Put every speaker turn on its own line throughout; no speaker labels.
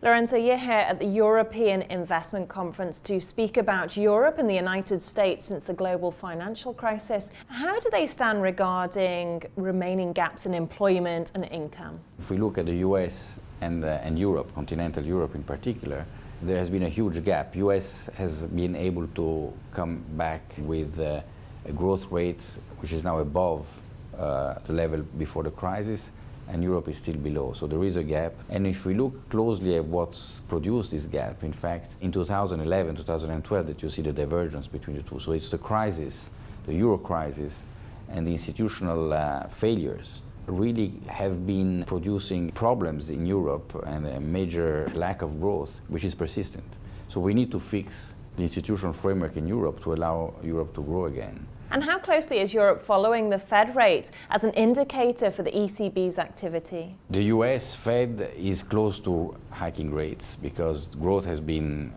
Lorenzo, you're here at the European Investment Conference to speak about Europe and the United States since the global financial crisis. How do they stand regarding remaining gaps in employment and income?
If we look at the US and Europe, continental Europe in particular, there has been a huge gap. US has been able to come back with a growth rate which is now above the level before the crisis, and Europe is still below. So there is a gap. And if we look closely at what's produced this gap, in fact, in 2011, 2012, that you see the divergence between the two. So it's the crisis, the Euro crisis, and the institutional failures really have been producing problems in Europe and a major lack of growth, which is persistent. So we need to fix the institutional framework in Europe to allow Europe to grow again.
And how closely is Europe following the Fed rate as an indicator for the ECB's activity?
The US Fed is close to hiking rates because growth has been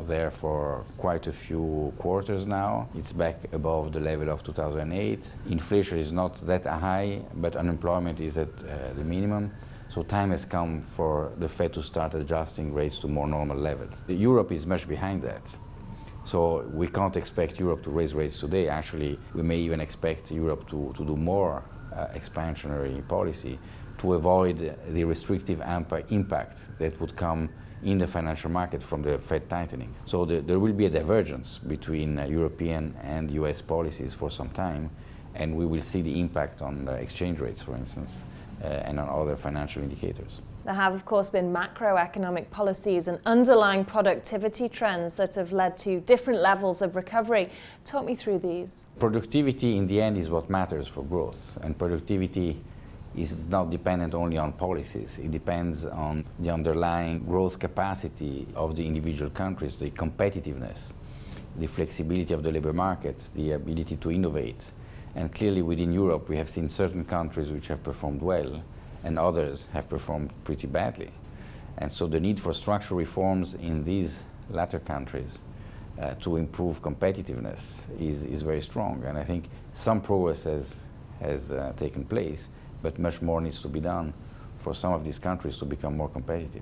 there for quite a few quarters now. It's back above the level of 2008. Inflation is not that high, but unemployment is at the minimum. So time has come for the Fed to start adjusting rates to more normal levels. Europe is much behind that. So we can't expect Europe to raise rates today. Actually, we may even expect Europe to do more expansionary policy to avoid the restrictive impact that would come in the financial market from the Fed tightening. So there will be a divergence between European and US policies for some time, and we will see the impact on exchange rates, for instance, and on other financial indicators.
There have, of course, been macroeconomic policies and underlying productivity trends that have led to different levels of recovery. Talk me through these.
Productivity, in the end, is what matters for growth. And productivity is not dependent only on policies. It depends on the underlying growth capacity of the individual countries, the competitiveness, the flexibility of the labor markets, the ability to innovate. And clearly, within Europe, we have seen certain countries which have performed well, and others have performed pretty badly. And so the need for structural reforms in these latter countries to improve competitiveness is very strong. And I think some progress has taken place, but much more needs to be done for some of these countries to become more competitive.